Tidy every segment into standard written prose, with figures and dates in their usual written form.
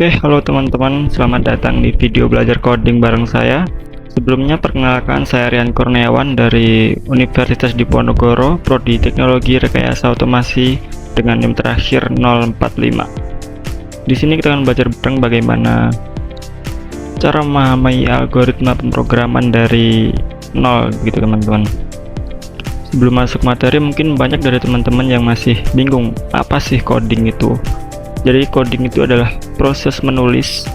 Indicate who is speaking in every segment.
Speaker 1: Oke, halo teman-teman, selamat datang di video belajar coding bareng saya. Sebelumnya perkenalkan, saya Rian Kurniawan dari Universitas Diponegoro, Prodi Teknologi Rekayasa Otomasi dengan NIM terakhir 045. Di sini kita akan belajar bareng bagaimana cara memahami algoritma pemrograman dari nol gitu teman-teman. Sebelum masuk materi, mungkin banyak dari teman-teman yang masih bingung apa sih coding itu. Jadi coding itu adalah proses menulis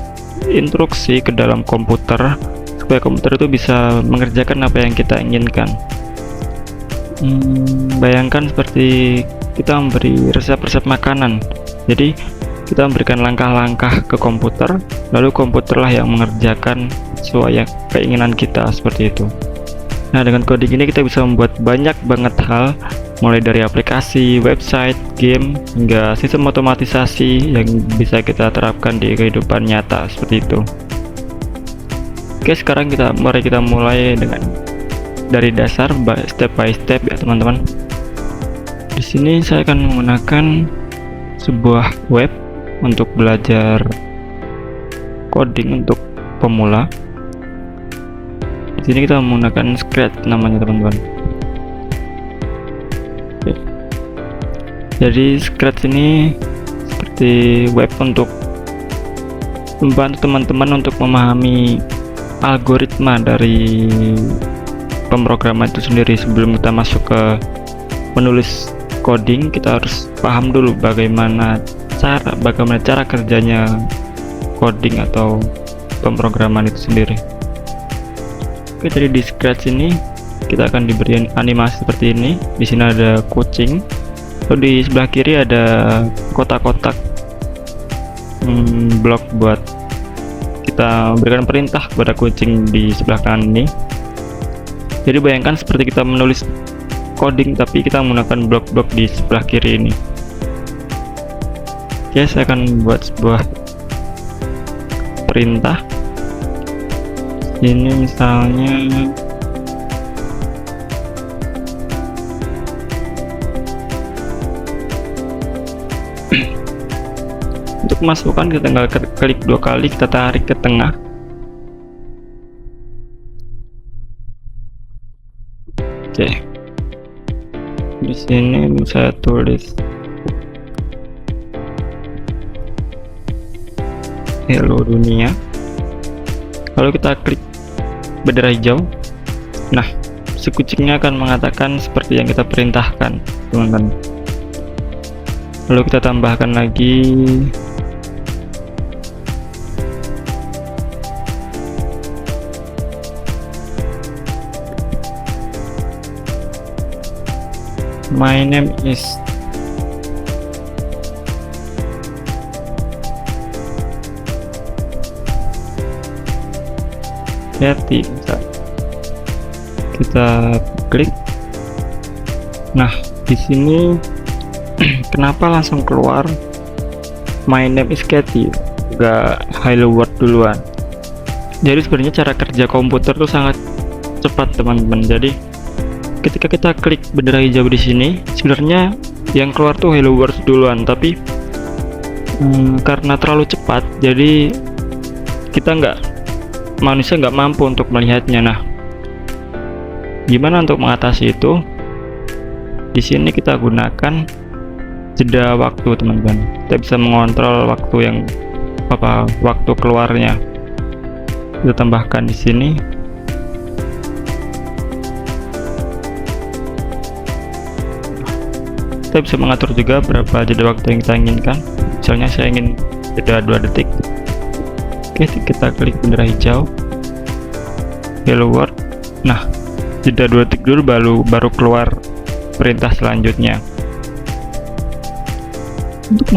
Speaker 1: instruksi ke dalam komputer supaya komputer itu bisa mengerjakan apa yang kita inginkan. Bayangkan seperti kita memberi resep-resep makanan. Jadi kita memberikan langkah-langkah ke komputer, lalu komputerlah yang mengerjakan sesuai keinginan kita, seperti itu. Nah, dengan coding ini kita bisa membuat banyak banget hal, mulai dari aplikasi, website, game, hingga sistem otomatisasi yang bisa kita terapkan di kehidupan nyata, seperti itu. Oke, sekarang mari kita mulai dari dasar, step by step ya teman-teman. Di sini saya akan menggunakan sebuah web untuk belajar coding untuk pemula. Di sini kita menggunakan Scratch namanya teman-teman. Jadi Scratch ini seperti web untuk membantu teman-teman untuk memahami algoritma dari pemrograman itu sendiri. Sebelum kita masuk ke menulis coding, kita harus paham dulu bagaimana cara kerjanya coding atau pemrograman itu sendiri. Oke, jadi di Scratch ini kita akan diberi animasi seperti ini. Di sini ada kucing. Lalu di sebelah kiri ada kotak-kotak blok buat kita berikan perintah kepada kucing di sebelah kanan ini. Jadi bayangkan seperti kita menulis coding tapi kita menggunakan blok-blok di sebelah kiri ini. Oke, saya akan buat sebuah perintah. Ini misalnya untuk masukkan, kita tinggal klik 2 kali, kita tarik ke tengah. Oke, di sini saya tulis hello dunia, lalu kita klik bendera hijau. Nah, si kucingnya akan mengatakan seperti yang kita perintahkan teman-teman. Lalu kita tambahkan lagi my name is Yati. Kita klik. Nah, di sini kenapa langsung keluar my name is Cathy, gak hello world duluan? Jadi sebenarnya cara kerja komputer tuh sangat cepat teman-teman. Jadi ketika kita klik bendera hijau di sini, sebenarnya yang keluar tuh hello world duluan, tapi karena terlalu cepat, jadi manusia nggak mampu untuk melihatnya. Nah, gimana untuk mengatasi itu? Di sini kita gunakan jeda waktu teman-teman. Kita bisa mengontrol waktu waktu keluarnya. Kita tambahkan di sini. Kita bisa mengatur juga berapa jeda waktu yang kita inginkan. Misalnya saya ingin jeda 2 detik. Oke, kita klik bendera hijau, hello world. Nah, jeda 2 detik dulu baru keluar perintah selanjutnya. Untuk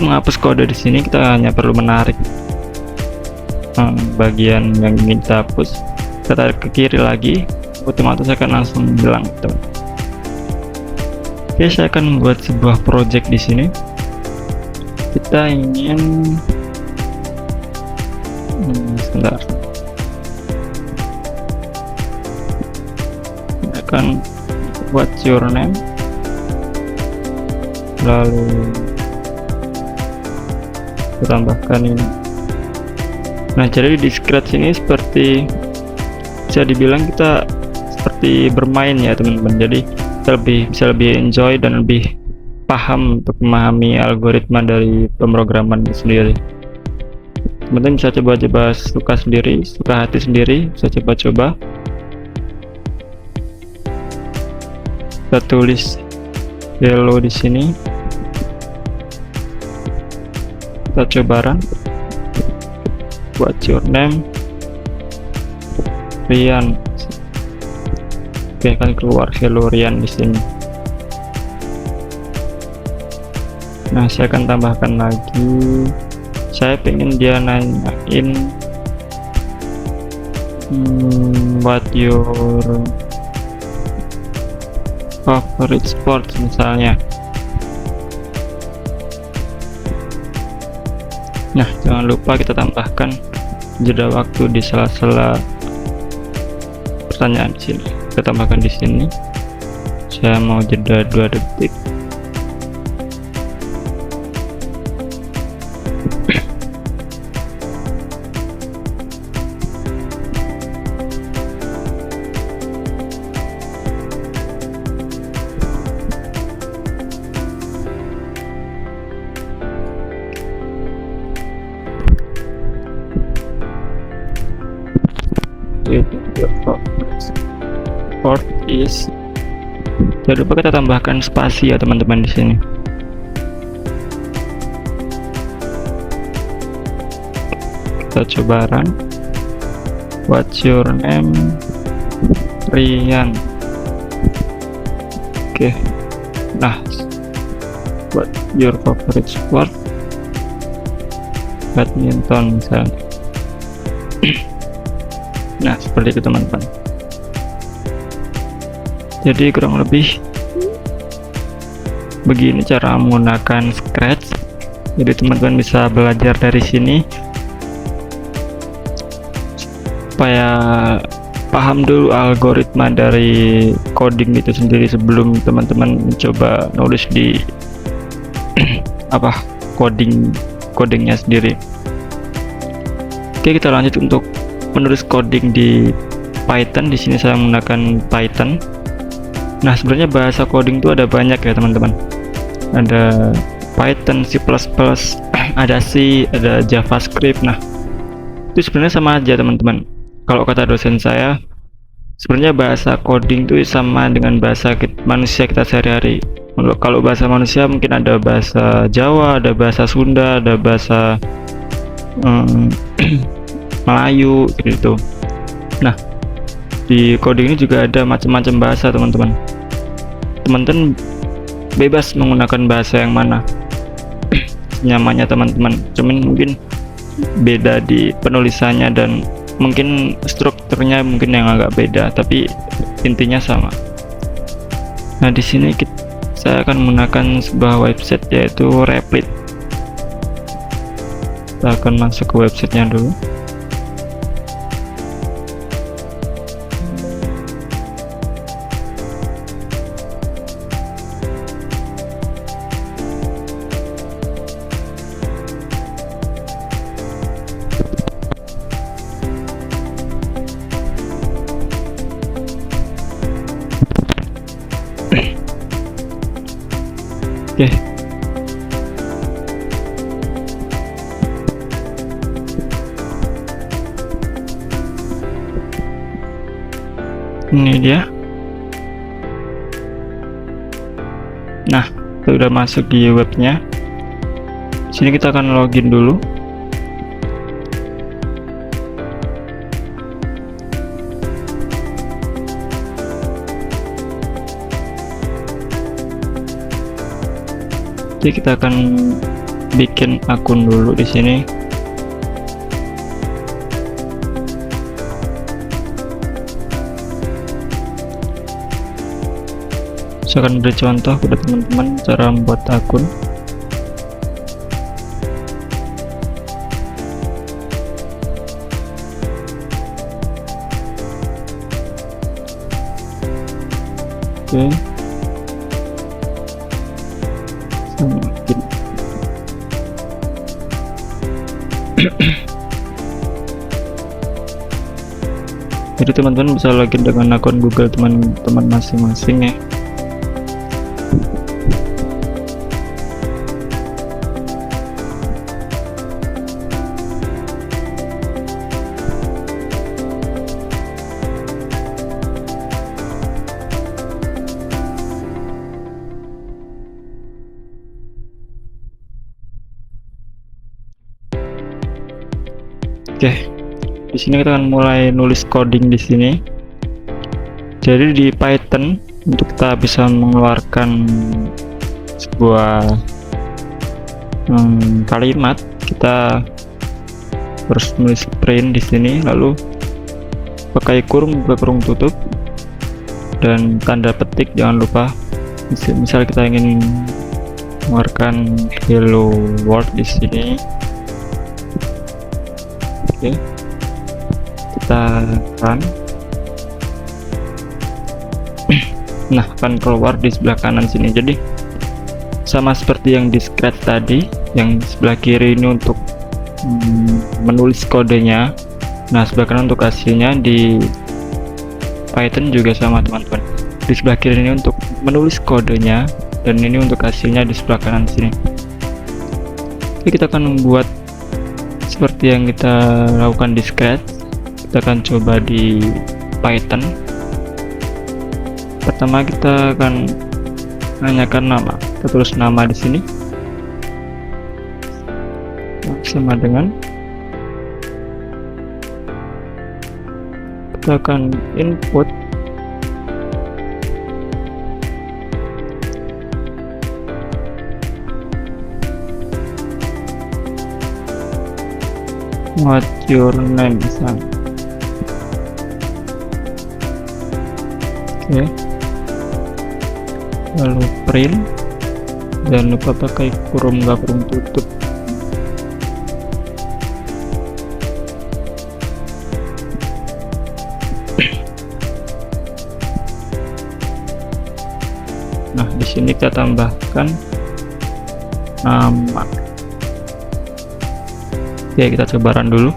Speaker 1: menghapus kode di sini kita hanya perlu menarik bagian yang ingin kita hapus. Kita tarik ke kiri lagi, otomatis akan langsung hilang. Oke, saya akan membuat sebuah project di sini. Kita ingin sebentar. Akan what's your name, lalu kita tambahkan ini. Nah, jadi di Scratch ini seperti bisa dibilang kita seperti bermain ya teman-teman. Jadi kita bisa lebih enjoy dan lebih paham untuk memahami algoritma dari pemrograman sendiri. Teman-teman bisa coba-coba suka sendiri, suka hati sendiri, bisa coba-coba. Kita tulis hello di sini. Kita coba run. What's your name? Rian. Oke, akan keluar hello Rian di sini. Nah, saya akan tambahkan lagi. Saya pengen dia nanyain what your favorite sports misalnya. Nah, jangan lupa kita tambahkan jeda waktu di sela-sela pertanyaan di sini. Kita tambahkan di sini. Saya mau jeda 2 detik. Sport is. Jangan lupa kita tambahkan spasi ya teman-teman di sini. Kita coba run. What's your name? Rian. Oke. Nah, what your favorite sport? Badminton misalnya. Nah, seperti itu teman-teman. Jadi kurang lebih begini cara menggunakan Scratch. Jadi teman-teman bisa belajar dari sini supaya paham dulu algoritma dari coding itu sendiri sebelum teman-teman mencoba nulis di codingnya sendiri. Oke, kita lanjut untuk menulis coding di Python. Di sini saya menggunakan Python. Nah, sebenarnya bahasa coding itu ada banyak ya teman-teman. Ada Python, C++, ada C, ada JavaScript. Nah, itu sebenarnya sama aja teman-teman. Kalau kata dosen saya, sebenarnya bahasa coding itu sama dengan bahasa manusia kita sehari-hari. Kalau bahasa manusia mungkin ada bahasa Jawa, ada bahasa Sunda, ada bahasa Melayu gitu. Nah, di coding ini juga ada macam-macam bahasa teman-teman. Teman-teman bebas menggunakan bahasa yang mana nyamannya teman-teman. Cuman mungkin beda di penulisannya dan mungkin strukturnya mungkin yang agak beda, tapi intinya sama. Nah, di sini saya akan menggunakan sebuah website yaitu Replit. Kita akan masuk ke websitenya dulu. Oke. Ini dia. Nah, kita udah masuk di webnya. Sini kita akan login dulu. Jadi kita akan bikin akun dulu di sini. Saya akan beri contoh kepada teman-teman cara membuat akun. Oke. Jadi teman-teman bisa login dengan akun Google teman-teman masing-masing ya. Oke, di sini kita akan mulai nulis coding di sini. Jadi di Python untuk kita bisa mengeluarkan sebuah kalimat, kita harus nulis print di sini, lalu pakai kurung buka kurung tutup dan tanda petik. Jangan lupa, misal kita ingin mengeluarkan hello world di sini. Oke, kita run. Nah, akan keluar di sebelah kanan sini. Jadi sama seperti yang di scratch tadi, yang sebelah kiri ini untuk menulis kodenya. Nah, sebelah kanan untuk hasilnya. Di Python juga sama teman-teman. Di sebelah kiri ini untuk menulis kodenya, dan ini untuk hasilnya di sebelah kanan sini. Oke, kita akan membuat seperti yang kita lakukan di scratch. Kita akan coba di Python. Pertama kita akan menanyakan nama. Kita tulis nama di sini sama dengan, kita akan input what your name misalnya. Oke, lalu print, jangan lupa pakai kurung nggak kurung tutup. Nah, di sini kita tambahkan nama. Oke, kita coba run dulu.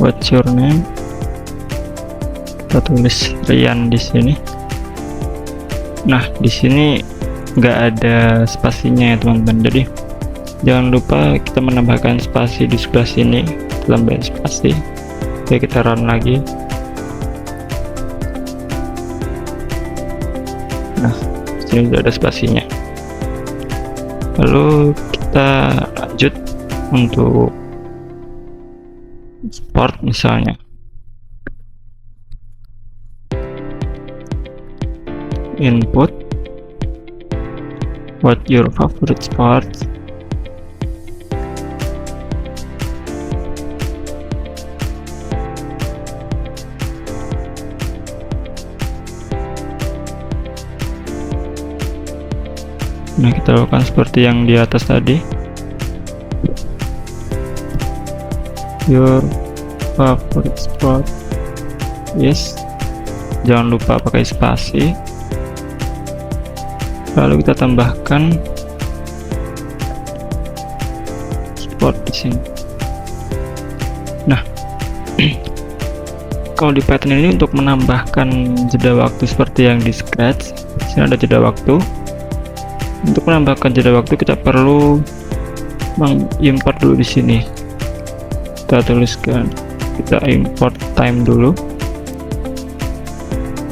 Speaker 1: What's your name? Kita tulis Rian di sini. Nah, di sini nggak ada spasinya ya teman-teman. Jadi jangan lupa kita menambahkan spasi di sebelah sini, tambahin spasi. Oke, kita run lagi. Nah, di sini sudah ada spasinya. Lalu kita lanjut untuk sport misalnya. Input what your favorite sports. Nah, kita lakukan seperti yang di atas tadi. Your favorite sport. Yes. Jangan lupa pakai spasi. Lalu kita tambahkan sport di sini. Nah, kalau di Python ini untuk menambahkan jeda waktu seperti yang di scratch, di sini ada jeda waktu. Untuk menambahkan jeda waktu kita perlu mengimport dulu di sini. Kita tuliskan, kita import time dulu,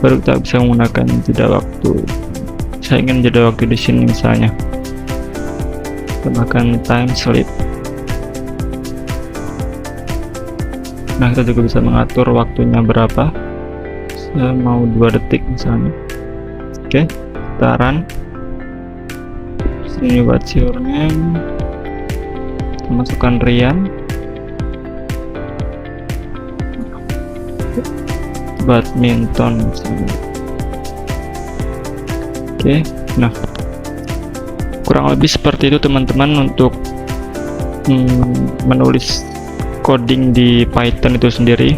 Speaker 1: baru kita bisa menggunakan jeda waktu. Saya ingin jeda waktu di sini misalnya, tambahkan time sleep. Nah, kita juga bisa mengatur waktunya berapa. Saya mau 2 detik misalnya. Oke, kita run. Sini what's your name, kita masukkan Rian. Badminton misalnya. Oke, nah kurang lebih seperti itu teman-teman untuk menulis coding di Python itu sendiri.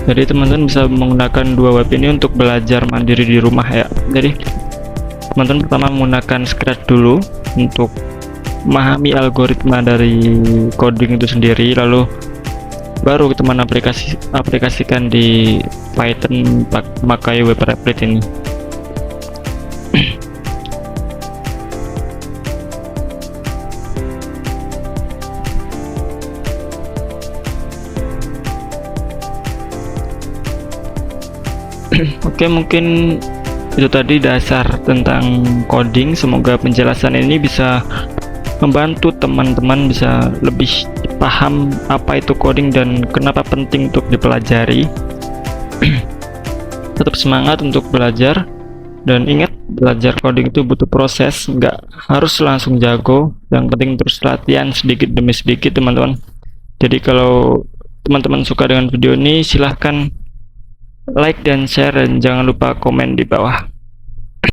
Speaker 1: Jadi teman-teman bisa menggunakan dua web ini untuk belajar mandiri di rumah ya. Jadi teman-teman pertama menggunakan Scratch dulu untuk memahami algoritma dari coding itu sendiri, lalu baru teman aplikasikan di Python pakai web applet ini. Oke, mungkin itu tadi dasar tentang coding. Semoga penjelasan ini bisa membantu teman-teman bisa lebih paham apa itu coding dan kenapa penting untuk dipelajari. Tetap semangat untuk belajar, dan ingat, belajar coding itu butuh proses, nggak harus langsung jago. Yang penting terus latihan sedikit demi sedikit, teman-teman. Jadi kalau teman-teman suka dengan video ini, silahkan like dan share, dan jangan lupa komen di bawah.